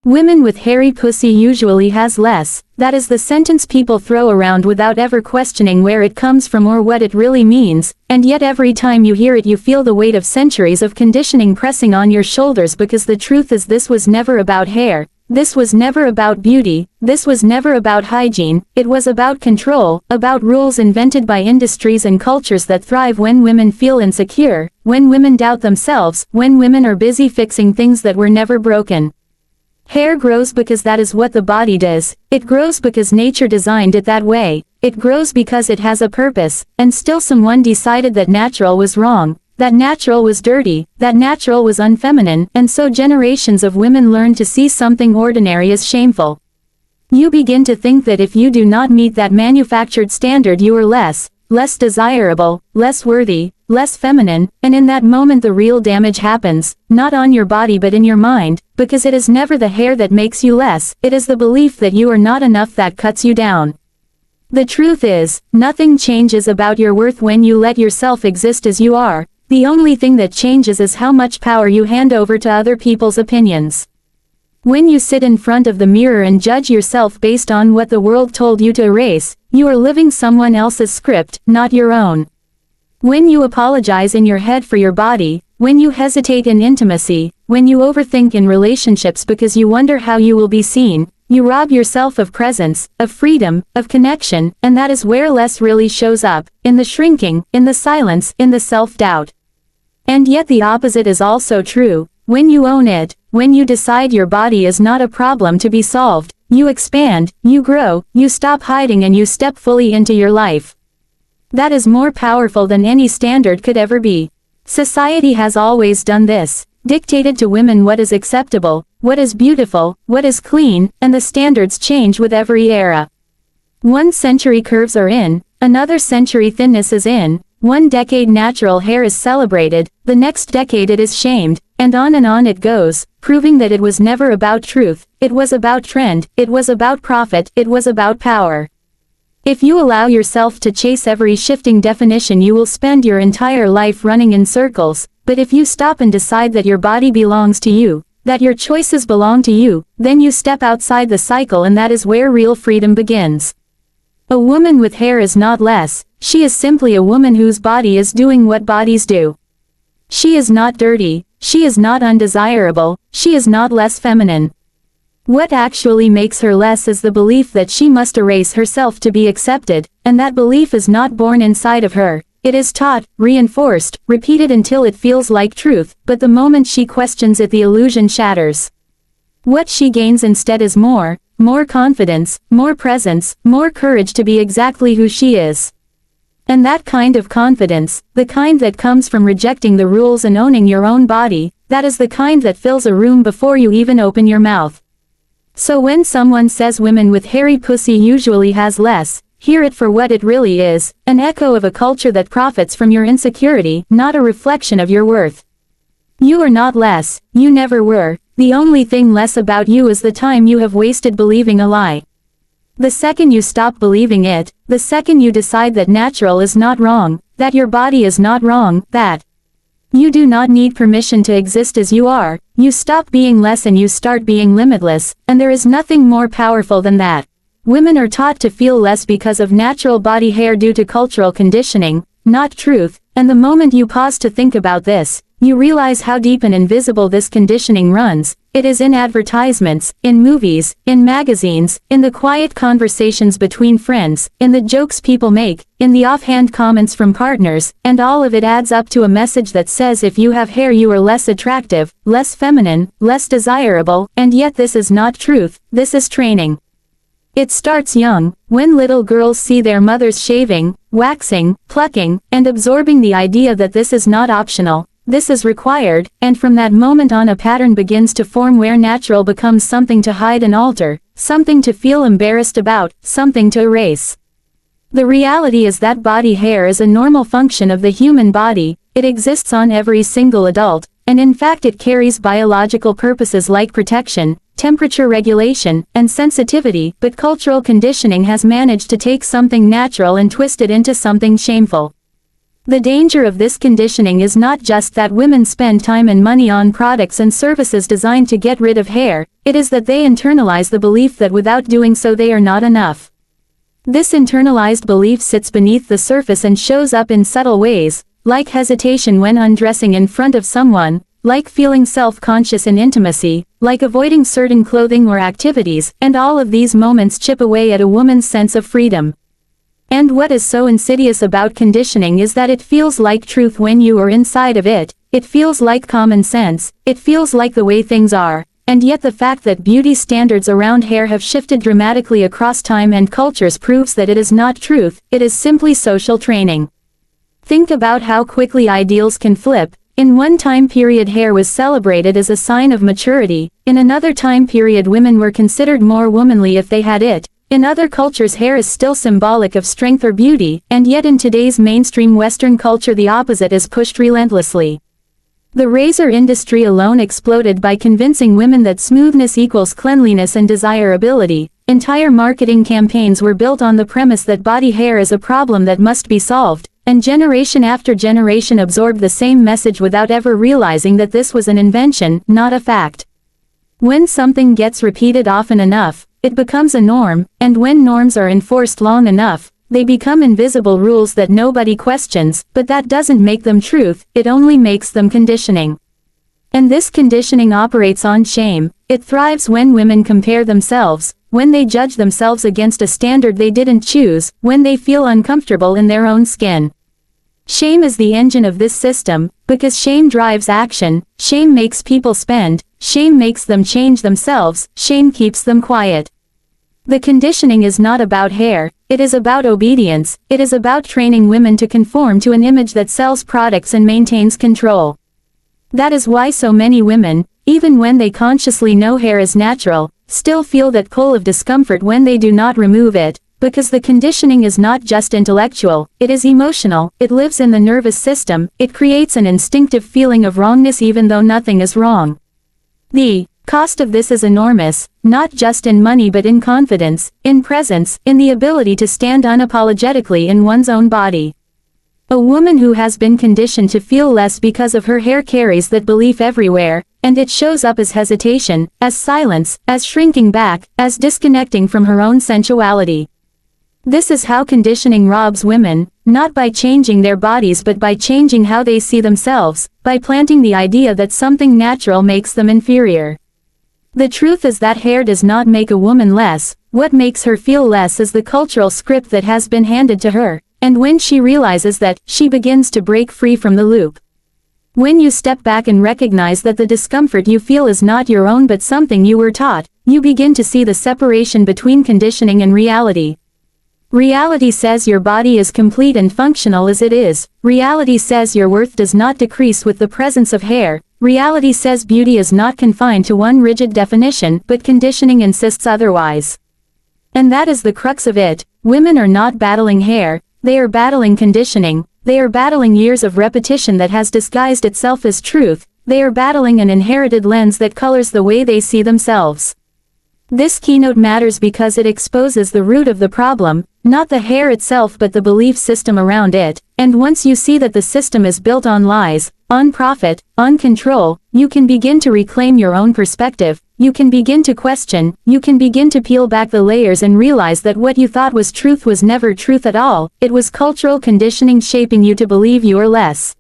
Women with hairy pussy usually has less. That is the sentence people throw around without ever questioning where it comes from or what it really means, and yet every time you hear it you feel the weight of centuries of conditioning pressing on your shoulders, because the truth is this was never about hair, this was never about beauty, this was never about hygiene, it was about control, about rules invented by industries and cultures that thrive when women feel insecure, when women doubt themselves, when women are busy fixing things that were never broken. Hair grows because that is what the body does, it grows because nature designed it that way, it grows because it has a purpose, and still someone decided that natural was wrong, that natural was dirty, that natural was unfeminine, and so generations of women learned to see something ordinary as shameful. You begin to think that if you do not meet that manufactured standard you are less desirable, less worthy, less feminine, and in that moment the real damage happens, not on your body but in your mind, because it is never the hair that makes you less, it is the belief that you are not enough that cuts you down. The truth is, nothing changes about your worth when you let yourself exist as you are, the only thing that changes is how much power you hand over to other people's opinions. When you sit in front of the mirror and judge yourself based on what the world told you to erase, you are living someone else's script, not your own. When you apologize in your head for your body, when you hesitate in intimacy, when you overthink in relationships because you wonder how you will be seen, you rob yourself of presence, of freedom, of connection, and that is where less really shows up, in the shrinking, in the silence, in the self-doubt. And yet the opposite is also true. When you own it, when you decide your body is not a problem to be solved, you expand, you grow, you stop hiding and you step fully into your life. That is more powerful than any standard could ever be. Society has always done this, dictated to women what is acceptable, what is beautiful, what is clean, and the standards change with every era. One century curves are in, another century thinness is in, one decade natural hair is celebrated, the next decade it is shamed, and on it goes, proving that it was never about truth, it was about trend, it was about profit, it was about power. If you allow yourself to chase every shifting definition you will spend your entire life running in circles, but if you stop and decide that your body belongs to you, that your choices belong to you, then you step outside the cycle and that is where real freedom begins. A woman with hair is not less, she is simply a woman whose body is doing what bodies do. She is not dirty, she is not undesirable, she is not less feminine. What actually makes her less is the belief that she must erase herself to be accepted, and that belief is not born inside of her. It is taught, reinforced, repeated until it feels like truth, but the moment she questions it the illusion shatters. What she gains instead is more confidence, more presence, more courage to be exactly who she is. And that kind of confidence, the kind that comes from rejecting the rules and owning your own body, that is the kind that fills a room before you even open your mouth. So when someone says women with hairy pussy usually has less, hear it for what it really is, an echo of a culture that profits from your insecurity, not a reflection of your worth. You are not less, you never were, the only thing less about you is the time you have wasted believing a lie. The second you stop believing it, the second you decide that natural is not wrong, that your body is not wrong, that you do not need permission to exist as you are, you stop being less and you start being limitless, and there is nothing more powerful than that. Women are taught to feel less because of natural body hair due to cultural conditioning, not truth, and the moment you pause to think about this, you realize how deep and invisible this conditioning runs. It is in advertisements, in movies, in magazines, in the quiet conversations between friends, in the jokes people make, in the offhand comments from partners, and all of it adds up to a message that says if you have hair you are less attractive, less feminine, less desirable, and yet this is not truth, this is training. It starts young, when little girls see their mothers shaving, waxing, plucking, and absorbing the idea that this is not optional. This is required, and from that moment on a pattern begins to form where natural becomes something to hide and alter, something to feel embarrassed about, something to erase. The reality is that body hair is a normal function of the human body, it exists on every single adult, and in fact it carries biological purposes like protection, temperature regulation, and sensitivity, but cultural conditioning has managed to take something natural and twist it into something shameful. The danger of this conditioning is not just that women spend time and money on products and services designed to get rid of hair, it is that they internalize the belief that without doing so they are not enough. This internalized belief sits beneath the surface and shows up in subtle ways, like hesitation when undressing in front of someone, like feeling self-conscious in intimacy, like avoiding certain clothing or activities, and all of these moments chip away at a woman's sense of freedom. And what is so insidious about conditioning is that it feels like truth when you are inside of it, it feels like common sense, it feels like the way things are, and yet the fact that beauty standards around hair have shifted dramatically across time and cultures proves that it is not truth, it is simply social training. Think about how quickly ideals can flip. In one time period hair was celebrated as a sign of maturity, in another time period women were considered more womanly if they had it, in other cultures hair is still symbolic of strength or beauty, and yet in today's mainstream Western culture the opposite is pushed relentlessly. The razor industry alone exploded by convincing women that smoothness equals cleanliness and desirability. Entire marketing campaigns were built on the premise that body hair is a problem that must be solved, and generation after generation absorbed the same message without ever realizing that this was an invention, not a fact. When something gets repeated often enough, it becomes a norm, and when norms are enforced long enough, they become invisible rules that nobody questions, but that doesn't make them truth, it only makes them conditioning. And this conditioning operates on shame. It thrives when women compare themselves, when they judge themselves against a standard they didn't choose, when they feel uncomfortable in their own skin. Shame is the engine of this system, because shame drives action, shame makes people spend, shame makes them change themselves, shame keeps them quiet. The conditioning is not about hair, it is about obedience, it is about training women to conform to an image that sells products and maintains control. That is why so many women, even when they consciously know hair is natural, still feel that pull of discomfort when they do not remove it, because the conditioning is not just intellectual, it is emotional, it lives in the nervous system, it creates an instinctive feeling of wrongness even though nothing is wrong. The cost of this is enormous, not just in money but in confidence, in presence, in the ability to stand unapologetically in one's own body. A woman who has been conditioned to feel less because of her hair carries that belief everywhere, and it shows up as hesitation, as silence, as shrinking back, as disconnecting from her own sensuality. This is how conditioning robs women, not by changing their bodies but by changing how they see themselves, by planting the idea that something natural makes them inferior. The truth is that hair does not make a woman less, what makes her feel less is the cultural script that has been handed to her, and when she realizes that, she begins to break free from the loop. When you step back and recognize that the discomfort you feel is not your own but something you were taught, you begin to see the separation between conditioning and reality. Reality says your body is complete and functional as it is. Reality says your worth does not decrease with the presence of hair. Reality says beauty is not confined to one rigid definition, but conditioning insists otherwise. And that is the crux of it. Women are not battling hair, they are battling conditioning, they are battling years of repetition that has disguised itself as truth, they are battling an inherited lens that colors the way they see themselves. This keynote matters because it exposes the root of the problem, not the hair itself but the belief system around it, and once you see that the system is built on lies, on profit, on control, you can begin to reclaim your own perspective, you can begin to question, you can begin to peel back the layers and realize that what you thought was truth was never truth at all, it was cultural conditioning shaping you to believe you are less.